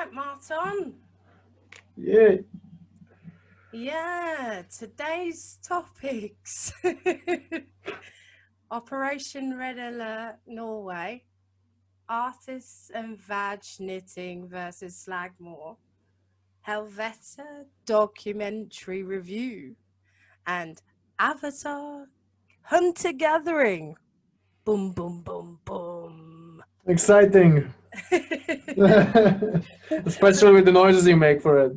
right, Martin. Yeah. Yeah, today's topics. Operation Red Alert Norway, artists and vag knitting versus Slagmore, Helveta documentary review, and Avatar Hunter Gathering. Boom, boom, boom, boom. Exciting. Especially with the noises you make for it.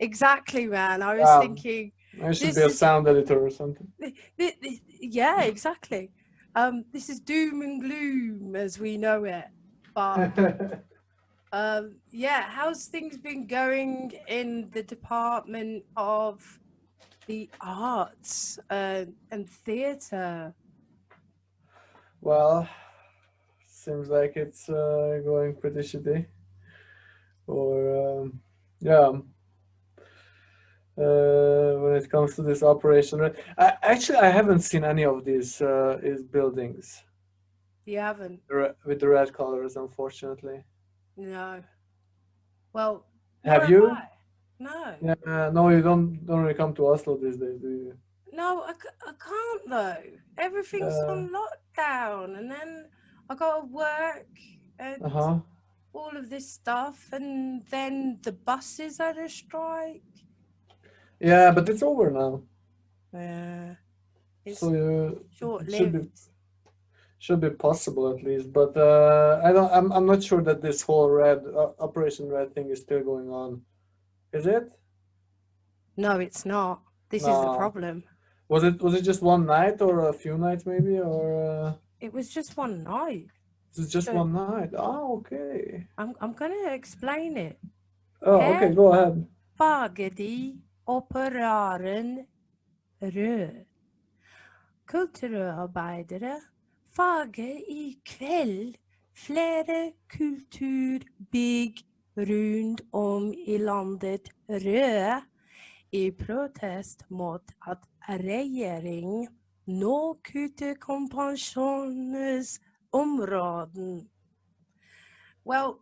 Exactly, man. I was Wow. thinking, I should be this a is sound editor or something. yeah, exactly. This is doom and gloom as we know it. But yeah, how's things been going in the Department of the Arts and Theatre? Well, seems like it's going pretty shitty. Or, yeah, when it comes to this operation. I haven't seen any of these buildings You haven't? with the red colors, unfortunately. No. Well, nor Have have you? I. No. Yeah, no, you don't really come to Oslo these days, do you? No, I can't though. Everything's on lockdown, and then I got to work and Uh-huh. all of this stuff, and then the buses had a strike. Yeah, but it's over now. Yeah, it's So it short-lived. should be possible at least. But I'm not sure that this whole red Operation Red thing is still going on. Is it? No, it's not. This is the No. problem. Was it just one night or a few nights maybe or It was just one night. is it just So one night? Oh, okay. I'm gonna explain it. Oh, Här okay. Go ahead. fager de operaren rød. Kulturarbeidere fager i kveld flere kulturbygg rundt om i landet røde i protest mot at regjeringen nå kutter kompensasjonsområden. Well,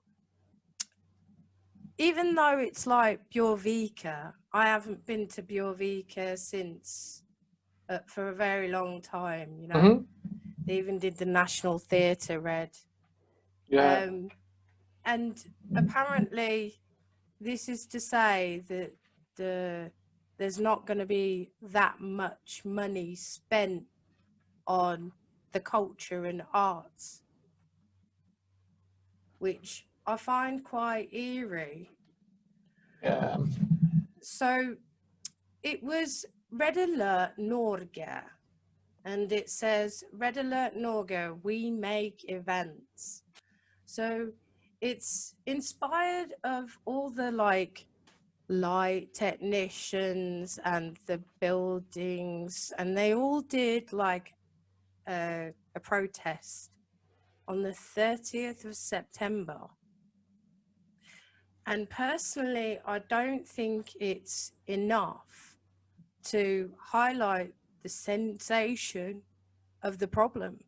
even though it's like Bjørvika, I haven't been to Bjørvika since for a very long time, you know. Mm-hmm. They even did the National Theatre Red. Yeah. And apparently this is to say that there's not going to be that much money spent on the culture and arts, which I find quite eerie. Yeah. So it was Red Alert Norge, and it says Red Alert Norge, we make events. So it's inspired of all the like light technicians and the buildings, and they all did like a protest on the 30th of September. And personally, I don't think it's enough to highlight the sensation of the problem.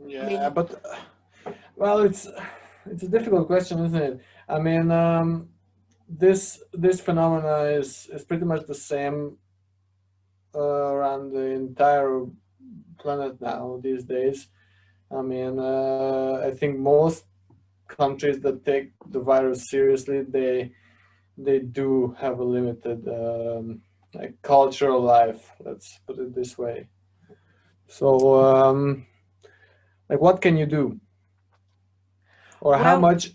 Yeah, I mean, but well, it's a difficult question, isn't it? I mean, this phenomena is pretty much the same around the entire planet now these days. I mean, I think most countries that take the virus seriously, they do have a limited like cultural life. Let's put it this way. So, like, what can you do, or well,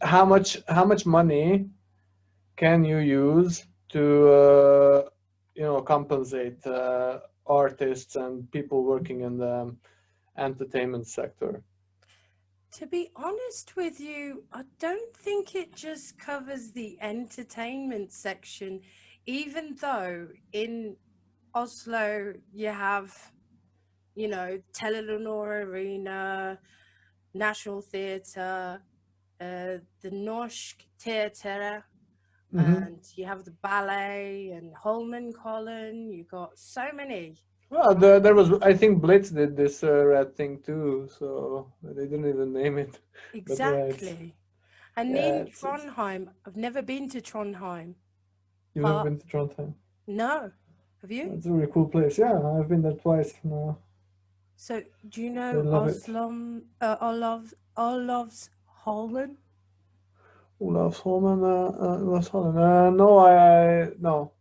how much money can you use to compensate artists and people working in the entertainment sector? to be honest with you, I don't think it just covers the entertainment section, even though in Oslo you have, you know, Telenor Arena, National Theatre, the Norsk Theatre, Mm-hmm. and you have the ballet and Holmenkollen. You got so many. Well, there was, I think Blitz did this red thing too, so they didn't even name it. But yeah, it's Exactly. And Yeah, in it's Trondheim, I've never been to Trondheim, you've never but been to Trondheim. no. Have you? It's a really cool place. Yeah, I've been there twice now. So do you I know love it. Olav's Holland? Olafsholmen, Olafsholmen. No, no.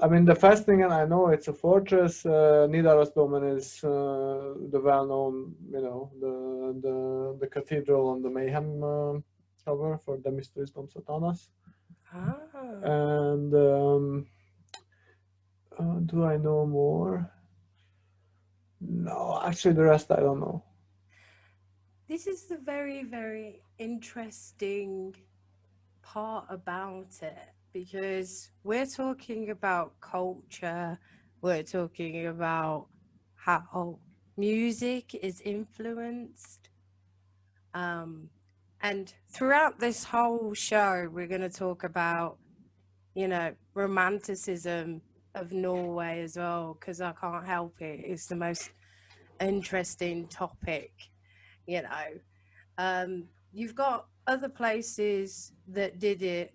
I mean, the Festningen, I know it's a fortress. Nidarosdomen is the well-known, the cathedral on the Mayhem cover for the Mysteries Dom Satanas. Ah. And do I know more? No, actually, the rest I don't know. This is the very, very interesting part about it, because we're talking about culture, we're talking about how music is influenced. And throughout this whole show, we're going to talk about, romanticism of Norway as well, because I can't help it. It's the most interesting topic, you know. You've got other places that did it,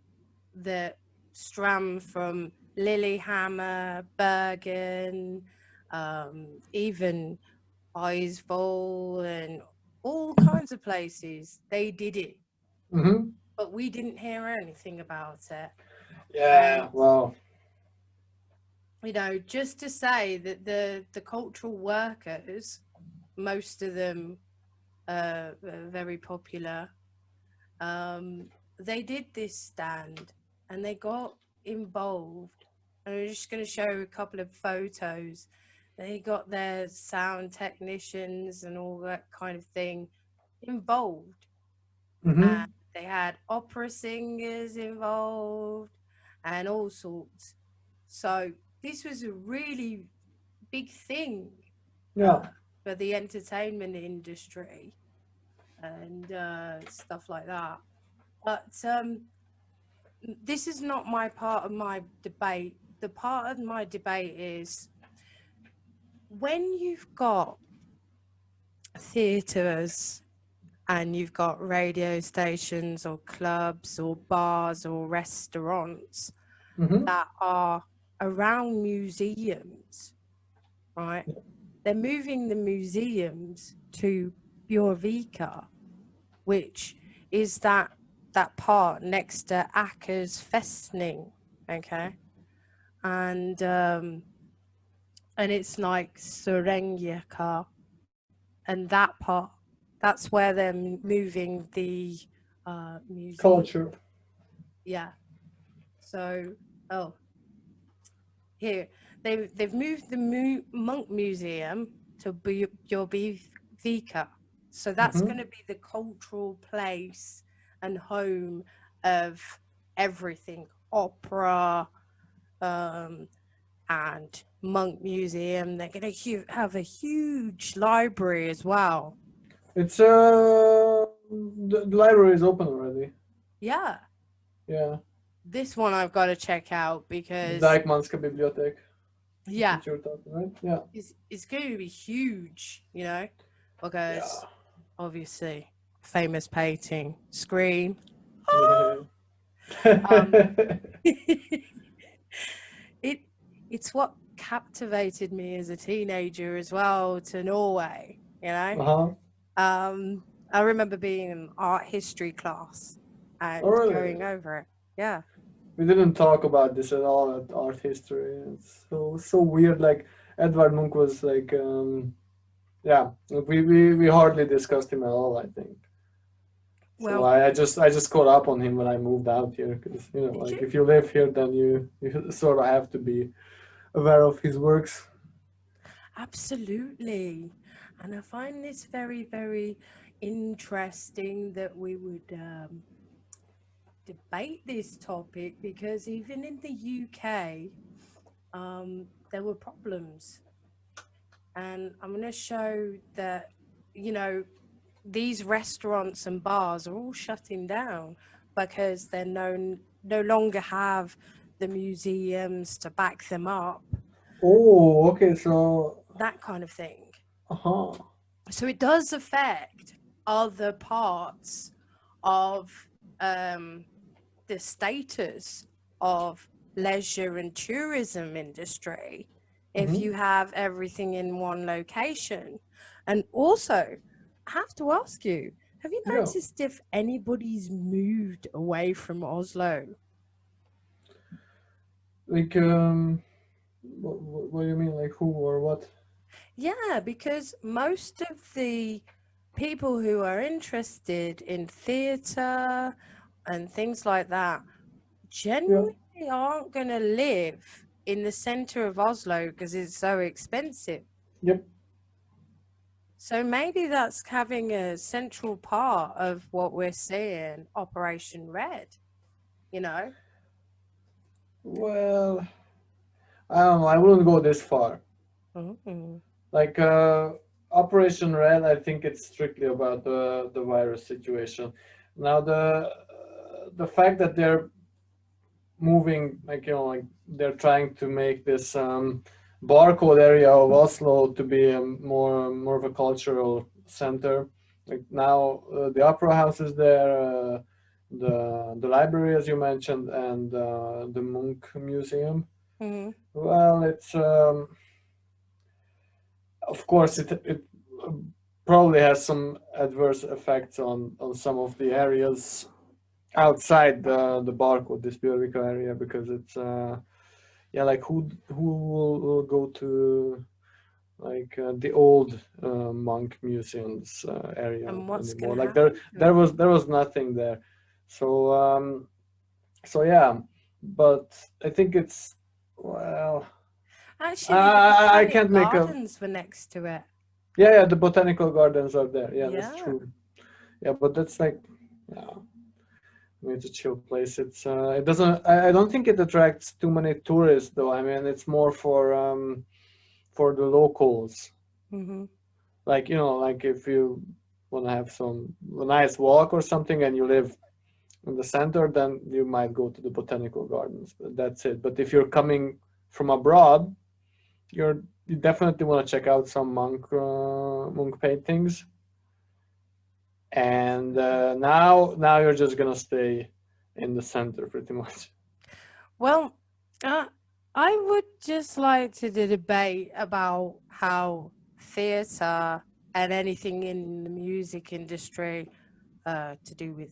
that stram from Lillehammer, Bergen, even Eisvoll, and all kinds of places. They did it, Mm-hmm. but we didn't hear anything about it. Yeah, And well, just to say that the cultural workers, most of them are very popular. They did this stand and they got involved. And I'm just going to show a couple of photos. They got their sound technicians and all that kind of thing involved. mm-hmm. And they had opera singers involved and all sorts. So this was a really big thing Yeah. for the entertainment industry and stuff like that. But this is not my part of my debate. The part of my debate is when you've got theatres and you've got radio stations or clubs or bars or restaurants Mm-hmm. that are around museums, right? They're moving the museums to Bjorvika, which is that part next to Akers Festning, okay? And it's like Serengaka, and that part, that's where they're moving the museum. Culture. Yeah. So, here they've moved the Monk Museum to Bjorvika. So that's Mm-hmm. going to be the cultural place and home of everything, opera, and Monk Museum. They're going to have a huge library as well. It's the library is open already. Yeah. Yeah. This one I've got to check out The because, Dijkmanska bibliotek. yeah, What you're talking, right? Yeah. it's going to be huge, because Yeah. obviously famous painting, Scream. Yeah. um, it's what captivated me as a teenager as well to Norway, Uh-huh. I remember being in art history class and Oh, really? going over it. Yeah. We didn't talk about this at all at art history. It's so weird. Like Edvard Munch was like, yeah, we hardly discussed him at all, I think. So Well, I just caught up on him when I moved out here because did like you? if you live here, then you sort of have to be aware of his works. Absolutely. And I find this very, very interesting that we would debate this topic, because even in the UK, there were problems. And I'm going to show that, these restaurants and bars are all shutting down because they're no longer have the museums to back them up, Oh, okay. So, that kind of thing. uh-huh. So it does affect other parts of the status of leisure and tourism industry if Hmm. you have everything in one location. And also, I have to ask you, have you Yeah. noticed if anybody's moved away from Oslo? Like, what do you mean? Like who or what? Yeah, because most of the people who are interested in theatre and things like that Yeah. generally aren't going to live in the center of Oslo because it's so expensive. Yep. So maybe that's having a central part of what we're seeing, Operation Red, you know? Well, I don't know. I wouldn't go this far. Mm. Like Operation Red, I think it's strictly about the virus situation. Now the fact that they're moving, like like they're trying to make this barcode area of Oslo to be a more of a cultural center. Like now, the opera house is there, the library, as you mentioned, and the Munch Museum. Mm. Well, it's of course it probably has some adverse effects on some of the areas outside the barcode, this Björvika area, because it's yeah, like who will go to like the old monk museums area And what's going anymore? to Like happen to it? there was nothing there, so so yeah, but I think it's, well, Actually, the I Botanic can't make a, Gardens were next to it. yeah, the botanical gardens are there. Yeah, that's Yeah. true. Yeah, but that's like, yeah, I mean, it's a chill place. It's it doesn't. I don't think it attracts too many tourists though. I mean, it's more for the locals. Mm-hmm. Like like if you want to have some a nice walk or something, and you live in the center, then you might go to the botanical gardens. But that's it. But if you're coming from abroad, you definitely want to check out some monk paintings. And now you're just gonna stay in the center pretty much. Well, uh, I would just like to debate about how theatre and anything in the music industry to do with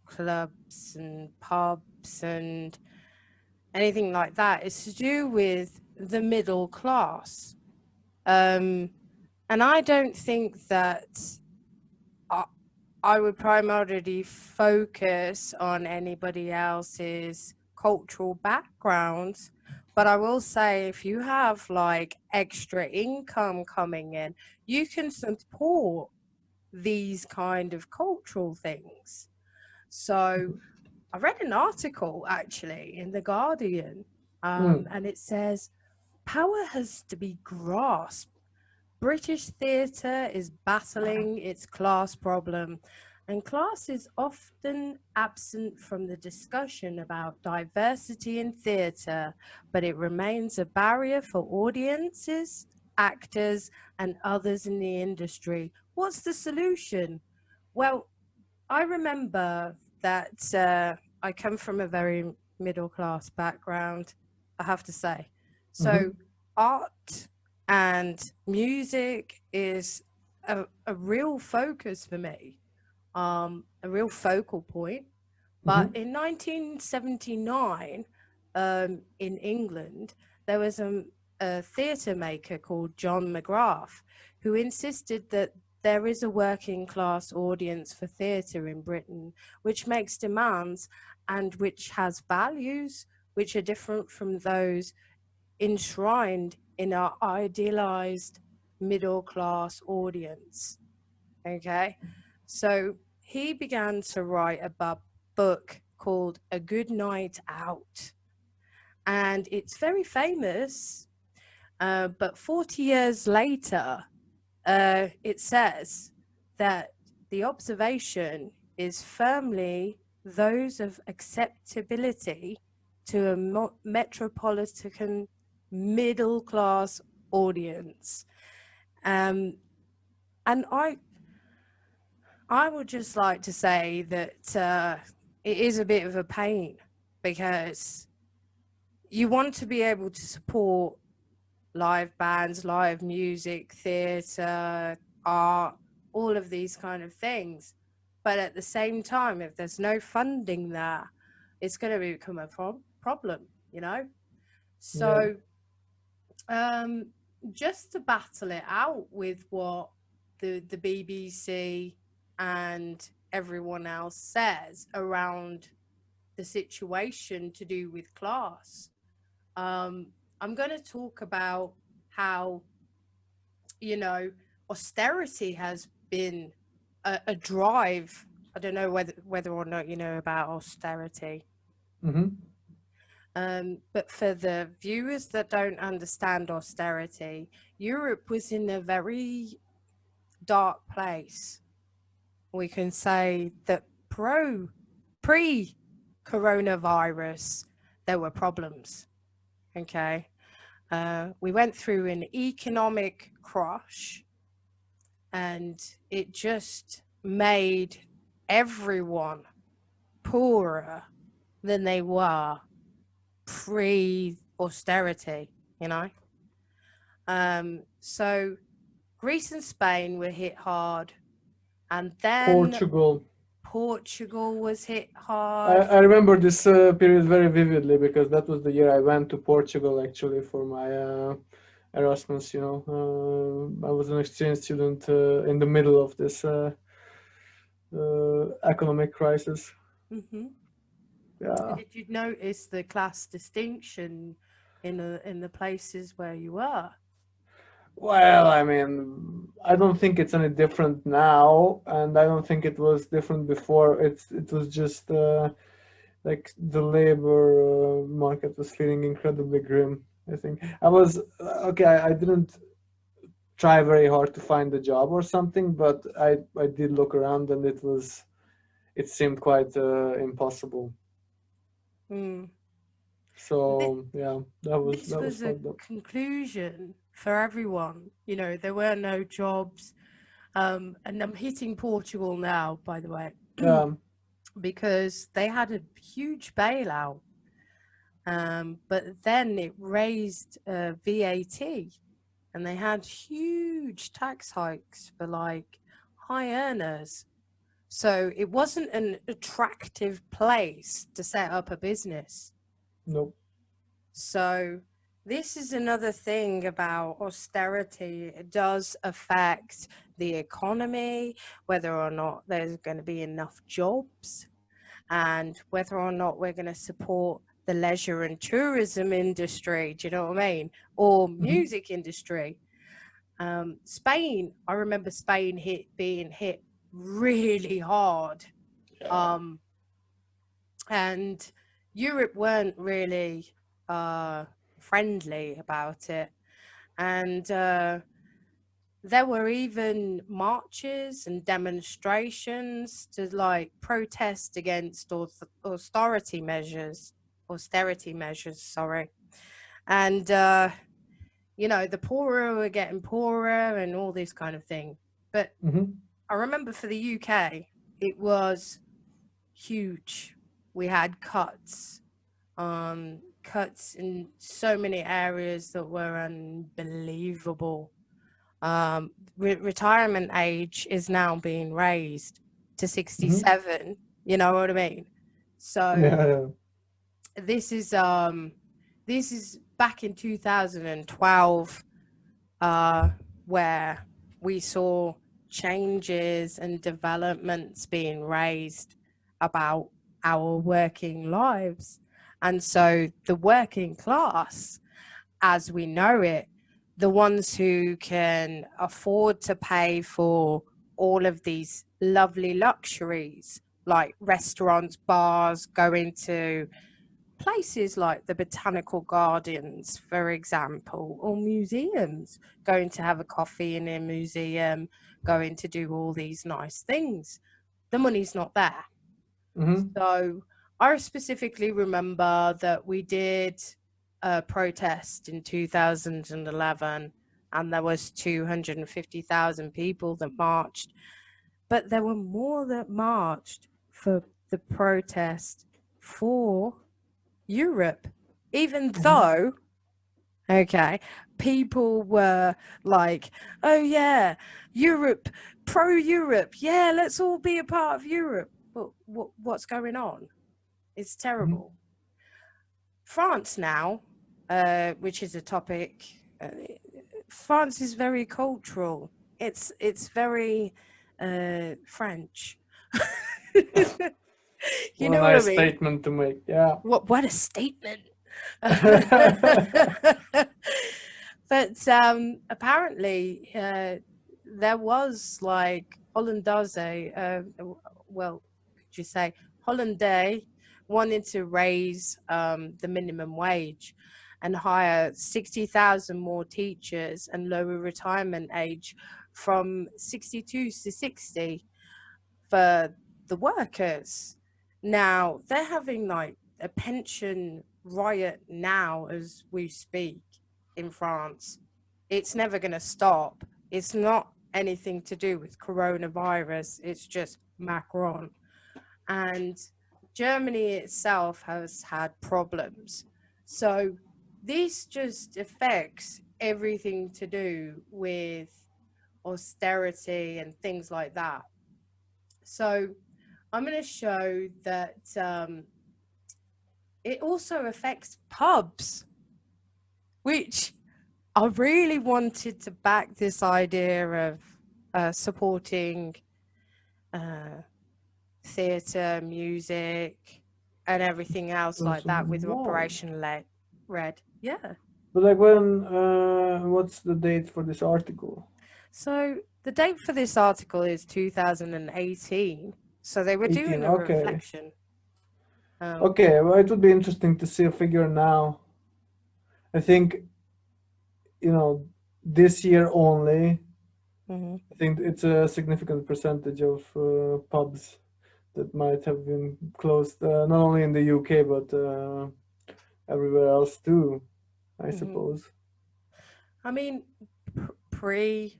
clubs and pubs and anything like that is to do with the middle class. And I don't think that I, I would primarily focus on anybody else's cultural backgrounds. But I will say, if you have like extra income coming in, you can support these kind of cultural things. So I read an article actually in The Guardian, Mm, and it says power has to be grasped. British theatre is battling its class problem, and class is often absent from the discussion about diversity in theatre, but it remains a barrier for audiences, actors, and others in the industry. What's the solution? Well, I remember that I come from a very middle class background, I have to say. So, hmm. art and music is a real focus for me, a real focal point. But Hmm. in 1979, in England, there was a theatre maker called John McGrath who insisted that there is a working class audience for theatre in Britain, which makes demands and which has values which are different from those enshrined in our idealized middle class audience. Okay. So he began to write a book called A Good Night Out. And it's very famous. But 40 years later, it says that the observation is firmly those of acceptability to a metropolitan middle class audience. Um, and I would just like to say that it is a bit of a pain, because you want to be able to support live bands, live music, theatre, art, all of these kind of things. But at the same time, if there's no funding there, it's going to become a problem, you know? Yeah. So just to battle it out with what the BBC and everyone else says around the situation to do with class, I'm going to talk about how, you know, austerity has been a drive. I don't know whether or not you know about austerity. Mm-hmm. But for the viewers that don't understand austerity, Europe was in a very dark place. We can say that pre-coronavirus, there were problems. Okay. We went through an economic crash, and it just made everyone poorer than they were pre-austerity, you know? So Greece and Spain were hit hard, and then Portugal was hit hard. I remember this period very vividly because that was the year I went to Portugal actually for my Erasmus. You know, I was an exchange student in the middle of this economic crisis. Mm-hmm. Yeah. Did you notice the class distinction in the places where you were? Well, I mean, I don't think it's any different now, and I don't think it was different before. It was just like the labor market was feeling incredibly grim. I think I was okay. I didn't try very hard to find a job or something, but I did look around, and it seemed quite impossible. Mm. So yeah, that was This was a fucked up. conclusion for everyone. You know, there were no jobs. And I'm hitting Portugal now, by the way, Yeah. because they had a huge bailout. But then it raised VAT, and they had huge tax hikes for like high earners. So it wasn't an attractive place to set up a business. Nope. So this is another thing about austerity. It does affect the economy, whether or not there's going to be enough jobs, and whether or not we're going to support the leisure and tourism industry. Do you know what I mean? Or music industry. Spain, I remember Spain being hit really hard. Yeah. And Europe weren't really friendly about it. And there were even marches and demonstrations to like protest against austerity measures, sorry. And, you know, the poorer were getting poorer and all this kind of thing. But I remember for the UK, it was huge. We had cuts in so many areas that were unbelievable. Retirement age is now being raised to 67. You know what I mean? So Yeah. this is back in 2012, where we saw changes and developments being raised about our working lives. And so the working class, as we know it, the ones who can afford to pay for all of these lovely luxuries like restaurants, bars, going to places like the botanical gardens, for example, or museums, going to have a coffee in a museum, going to do all these nice things. The money's not there. So I specifically remember that we did a protest in 2011, and there was 250,000 people that marched, but there were more that marched for the protest for Europe, even Mhm. though, okay, people were like, oh yeah, Europe, pro-Europe, yeah, let's all be a part of Europe. But what's going on? It's Mhm. terrible. France now, which is a topic, France is very cultural. It's very French. You What a know what I nice mean? statement to make. Yeah. What a statement. But apparently there was like Hollandaise, well, could you say Hollandais wanted to raise the minimum wage and hire 60,000 more teachers and lower retirement age from 62 to 60 for the workers. Now they're having like a pension riot now as we speak in France. It's never going to stop. It's not anything to do with coronavirus, it's just Macron. And Germany itself has had problems. So this just affects everything to do with austerity and things like that. So I'm going to show that it also affects pubs, which I really wanted to back this idea of supporting uh, theatre, music, and everything else like that with Wow. Operation Red. Yeah. But like when, what's the date for this article? So the date for this article is 2018. So they were 18. doing a Okay. reflection. Um, Okay. Well, it would be interesting to see a figure now. I think, this year only, mhm. I think it's a significant percentage of pubs that might have been closed, not only in the UK, but everywhere else too, I Mhm. suppose. I mean, pre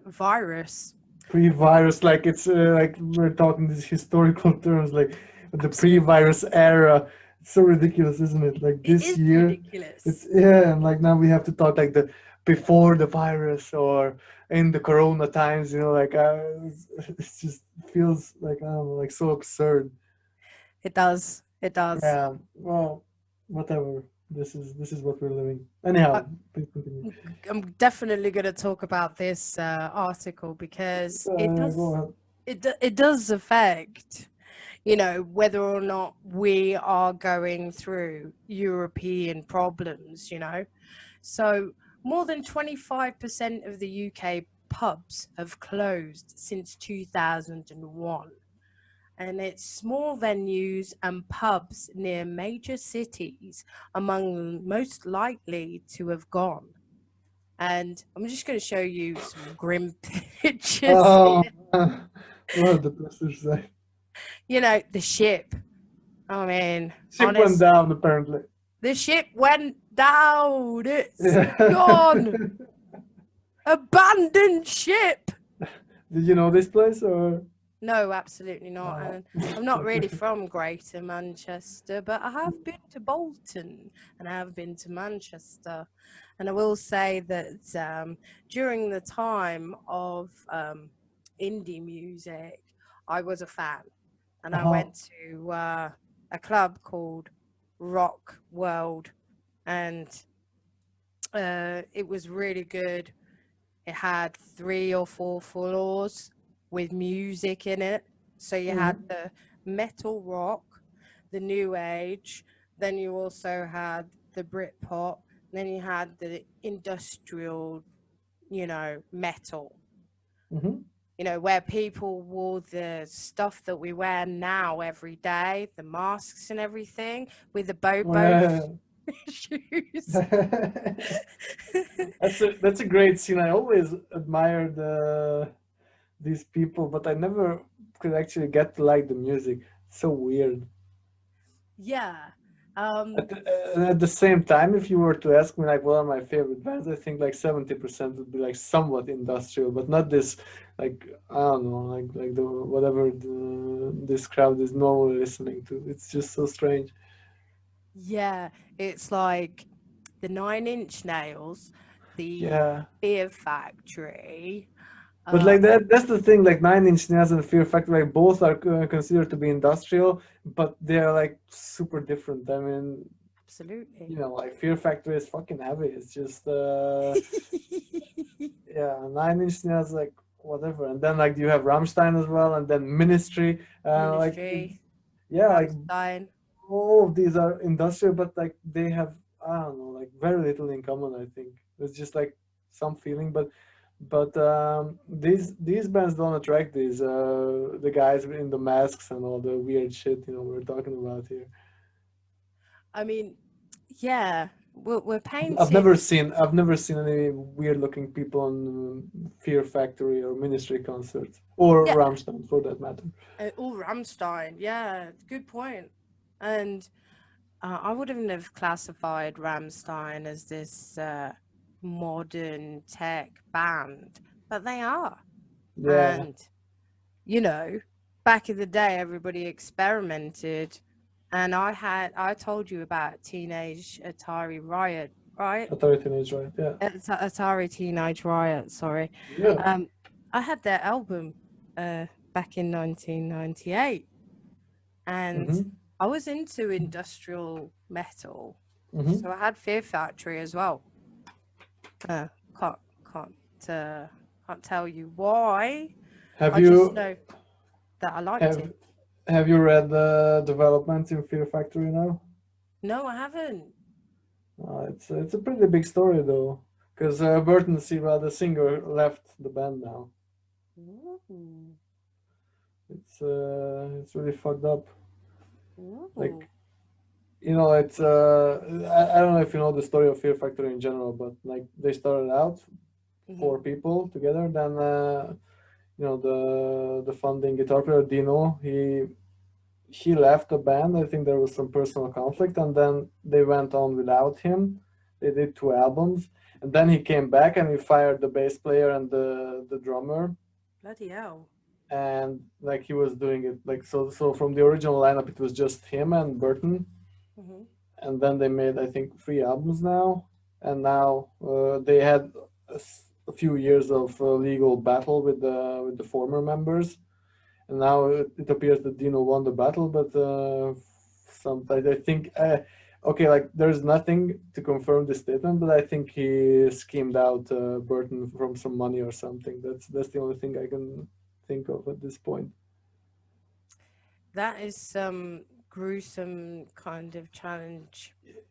virus. Pre-virus, like it's like we're talking these historical terms, like the Absolutely. pre-virus era. It's so ridiculous, isn't it? Like It this is year, it's ridiculous. yeah, and like now we have to talk like the before the virus or in the Corona times. Like it's just feels like I don't know, like so absurd. It does. It does. Yeah. Well, whatever. This is what we're living. I, Anyhow, please continue. I'm definitely going to talk about this article because Go ahead. it does affect, whether or not we are going through European problems, So more than 25% of the UK pubs have closed since 2001. And it's small venues and pubs near major cities among most likely to have gone. And I'm just going to show you some grim pictures Oh, here. well, the pastor side. The ship. I mean, Ship went honest, down apparently. the ship went down. It's Yeah. gone. Abandoned ship. Did you know this place or? No, absolutely not. Oh, And I'm not really okay. from Greater Manchester, but I have been to Bolton and I have been to Manchester. And I will say that during the time of indie music, I was a fan. And I Uh-huh. went to a club called Rock World, and it was really good. It had 3 or 4 floors with music in it. So you had Mhm. the metal rock, the new age, then you also had the Britpop, then you had the industrial, metal, Mhm. where people wore the stuff that we wear now every day, the masks and everything, with the bobo Well, shoes. that's a great scene. I always admired these people, but I never could actually get to like the music. It's so weird. Yeah. Um, At the same time, if you were to ask me like what are my favorite bands, I think like 70% would be like somewhat industrial, but not this like I don't know, like the whatever this crowd is normally listening to. It's just so strange. yeah, it's like the Nine Inch Nails, the Yeah. Fear Factory. But Uh, like that's the thing. Like Nine Inch Nails and Fear Factory, like both are considered to be industrial, but they're like super different. I mean, absolutely. you know, like Fear Factory is fucking heavy. It's just yeah, Nine Inch Nails like whatever, and then like you have Rammstein as well, and then Ministry. Like Ministry, yeah, like Rammstein. all of these are industrial, but like they have I don't know, like very little in common. I think it's just like some feeling, but these bands don't attract these the guys in the masks and all the weird shit we're talking about here. I mean, yeah, we're I've painting. never seen any weird looking people on Fear Factory or Ministry concerts or Yeah, Rammstein for that matter. oh, Rammstein. Yeah, good point. And I wouldn't have classified Rammstein as this modern tech band, but they are. Yeah. And, you know, back in the day, everybody experimented. And I told you about Teenage Atari Riot, right? Authority is right. Yeah. Atari Teenage Riot, sorry. Yeah. Um, I had their album back in 1998, and Mm-hmm. I was into industrial metal, Mm-hmm. so I had Fear Factory as well. Uh, can't can't uh, can't tell you why. Have I just you know that I liked have it. have you read the developments in Fear Factory now? No, I haven't. It's a pretty big story though, because Burton Silva, the singer, left the band now. Ooh, It's really fucked up. Like ooh. it's I don't know if you know the story of Fear Factory in general, but like they started out Hmm. 4 people together. Then the founding guitar player Dino he left the band. I think there was some personal conflict, and then they went on without him. They did 2 albums, and then he came back and he fired the bass player and the drummer, Bloody hell. and like he was doing it like so from the original lineup it was just him and Burton, Hmm. and then they made I think 3 albums now, and now they had a few years of legal battle with the former members, and now it appears that Dino won the battle, but sometimes I think okay, like there's nothing to confirm this statement, but I think he schemed out Burton from some money or something. That's the only thing I can think of at this point. That is some gruesome kind of challenge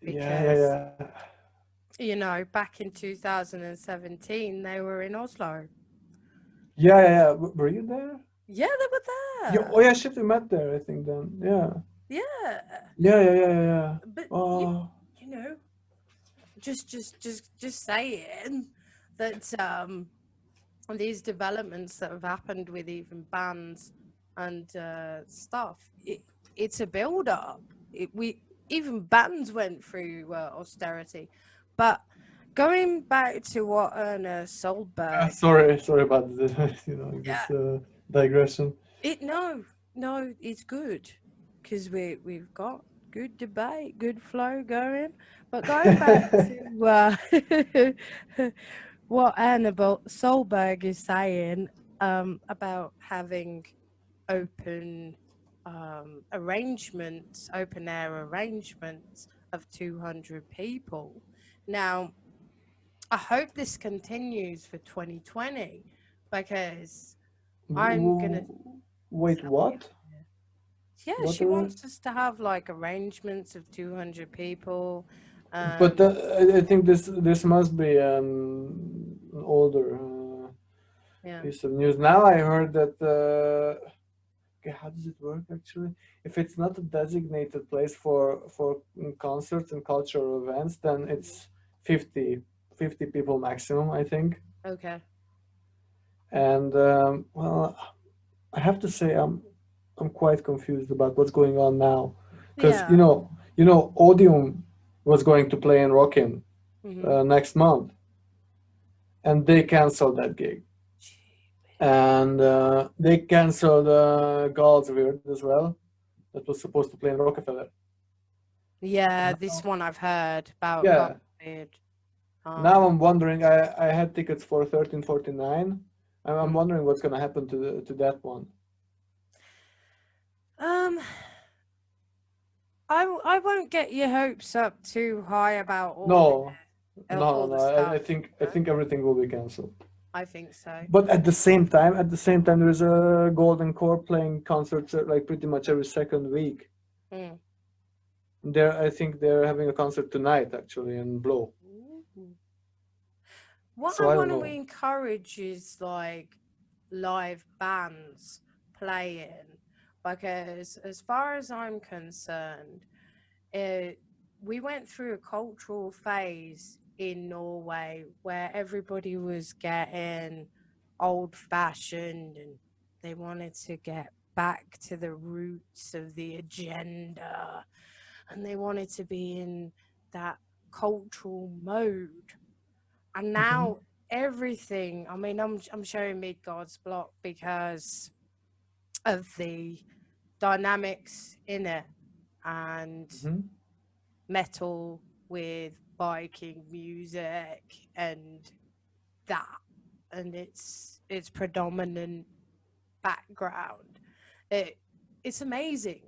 Yeah, yeah, because, yeah, back in 2017, they were in Oslo. yeah, yeah, yeah. Were you there? Yeah, they were Yeah. there. Oh yeah, shit, we met there. I think then. Yeah, Yeah. yeah, yeah, yeah, yeah, yeah. But Oh, you know, just saying that these developments that have happened with even bands and stuff, it's a build up. We even bands went through austerity, but going back to what Erna Solberg, sorry about the yeah, this digression. no, it's good because we've got good debate, good flow going. But going back to what Anna Solberg is saying about having open arrangements, open air arrangements of 200 people. Now, I hope this continues for 2020 because I'm gonna Wait, tell you. what? Yeah, What she are? wants us to have like arrangements of 200 people. But I think this must be an older Yeah. piece of news. Now I heard that. Okay, how does it work actually? If it's not a designated place for concerts and cultural events, then it's 50 50 people maximum, I think. Okay. And well, I have to say I'm quite confused about what's going on now, because Yeah. You know, Odium was going to play in Rockin Hmm. next month, and they canceled that gig. And they canceled God's Weird as well. That was supposed to play in Rockefeller. Yeah, And this now, one I've heard about. God yeah, forbid. now I'm wondering. I had tickets for 1349. I'm Mm. wondering what's gonna happen to that one. Um, I won't get your hopes up too high about No, all no. the I stuff. think You I know? think everything will be canceled. I think so. But at the same time, there's a Golden Core playing concerts like pretty much every second week. Mm. I think they're having a concert tonight actually in Blow. Ooh. What I So I don't want to know. encourage is like live bands playing, because as far as I'm concerned, it, we went through a cultural phase in Norway where everybody was getting old fashioned and they wanted to get back to the roots of the agenda, and they wanted to be in that cultural mode. And Hmm. now everything, I mean, I'm showing Midgard's block because of the dynamics in it, and Hmm. metal with biking music and that, and its predominant background. It it's amazing.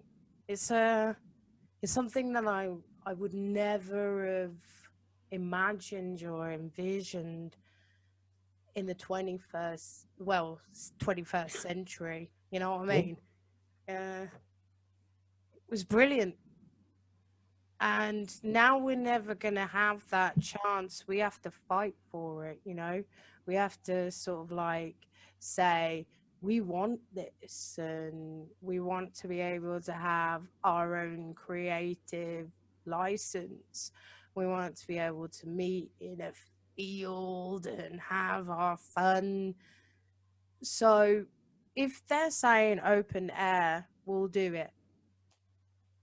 It's it's something that I would never have imagined or envisioned in the 21st century. You know what I Yep. mean? It was brilliant. And now we're never going to have that chance. We have to fight for it, you know? We have to sort of like say, we want this and we want to be able to have our own creative license. We want to be able to meet in a field and have our fun. So if they're saying open air, we'll do it.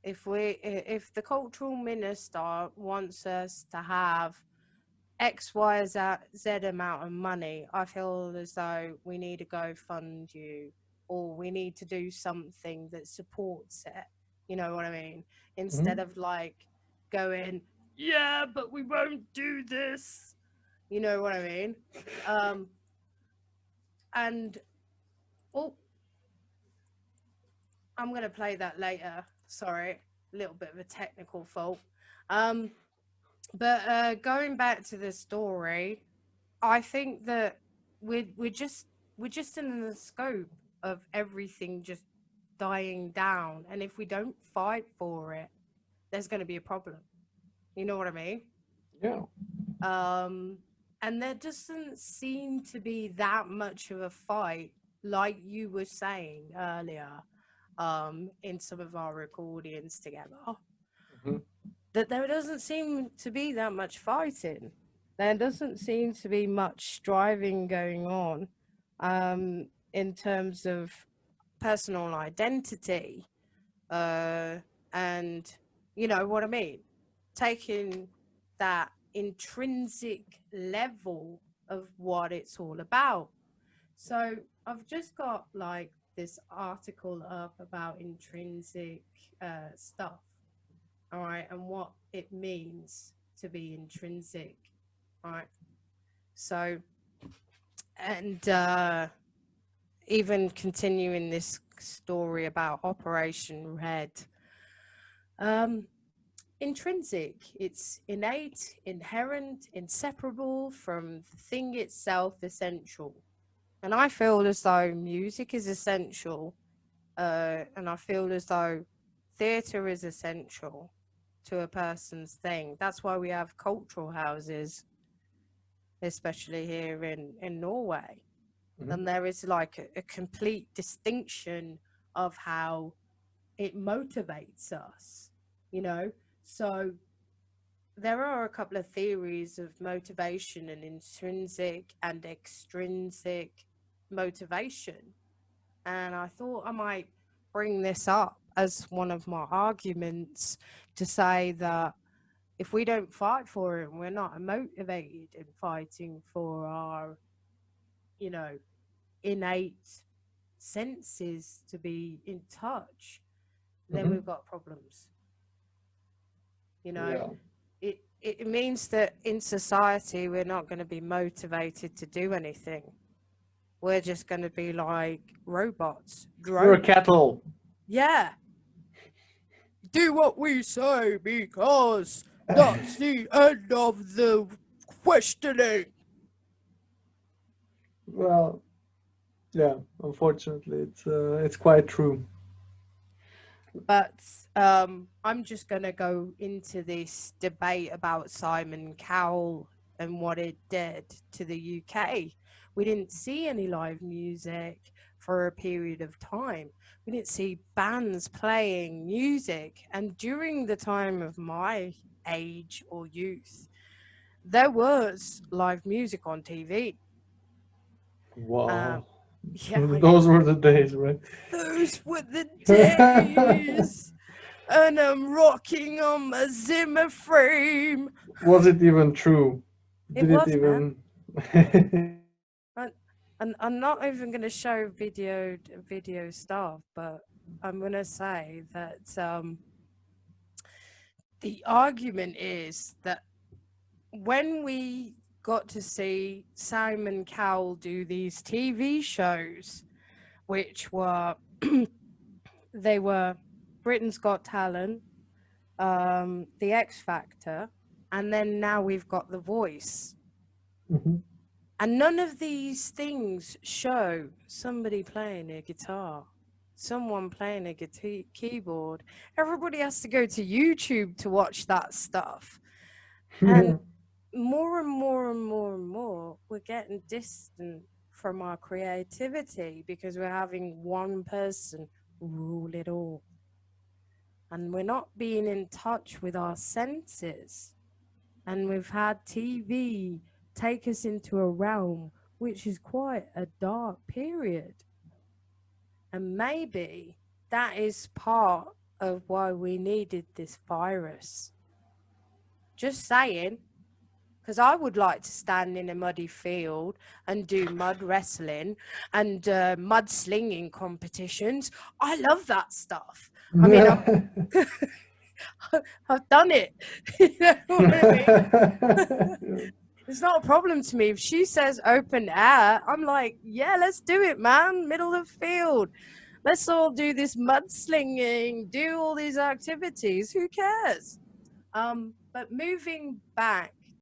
If the cultural minister wants us to have X, Y, Z amount of money, I feel as though we need to go fund you, or we need to do something that supports it. You know what I mean? Instead Hmm. of like going, yeah, but we won't do this. You know what I mean? Um, and oh, I'm gonna play that later. Sorry, a little bit of a technical fault. Um, But going back to the story, I think that we're just in the scope of everything just dying down, and if we don't fight for it, there's going to be a problem. You know what I mean? Yeah. Um, and there doesn't seem to be that much of a fight, like you were saying earlier, in some of our recordings together, Hmm. that there doesn't seem to be that much fighting. There doesn't seem to be much striving going on, in terms of personal identity, uh, and you know what I mean? Taking that intrinsic level of what it's all about. So I've just got like this article up about intrinsic stuff, all right, and what it means to be intrinsic, all right. So, and even continuing this story about Operation Red, um, intrinsic, it's innate, inherent, inseparable from the thing itself, essential. And I feel as though music is essential, and I feel as though theatre is essential to a person's thing. That's why we have cultural houses, especially here in Norway. Hmm. And there is like a complete distinction of how it motivates us, you know? So there are a couple of theories of motivation and intrinsic and extrinsic motivation. And I thought I might bring this up as one of my arguments to say that if we don't fight for it, we're not motivated in fighting for our, you know, innate senses to be in touch, then we've got problems. You know, Yeah. it means that in society, we're not going to be motivated to do anything. We're just going to be like robots. We're cattle. Yeah. Do what we say because that's the end of the questioning. Well, yeah, unfortunately, it's quite true. But I'm just going to go into this debate about Simon Cowell and what it did to the UK. We didn't see any live music for a period of time. We didn't see bands playing music. And during the time of my age or youth, there was live music on TV. Wow. Yeah, Those were the days, right? those were the days. And I'm rocking on my Zimmer frame. Was it even true? It Did was, it man. even? And I'm not even going to show video stuff, but I'm going to say that the argument is that when we got to see Simon Cowell do these TV shows, which were they were Britain's Got Talent, The X Factor, and then now we've got The Voice. Mhm. And none of these things show somebody playing a guitar, someone playing a keyboard. Everybody has to go to YouTube to watch that stuff. And more and more and more and more, we're getting distant from our creativity because we're having one person rule it all. And we're not being in touch with our senses. And we've had TV take us into a realm which is quite a dark period. And maybe that is part of why we needed this virus. Just saying, because I would like to stand in a muddy field and do mud wrestling and mud slinging competitions. I love that stuff. I mean, I've done it. You know what I mean? It's not a problem to me. If she says open air, I'm like, yeah, let's do it, man. Middle of the field. Let's all do this mudslinging, do all these activities. Who cares? But moving back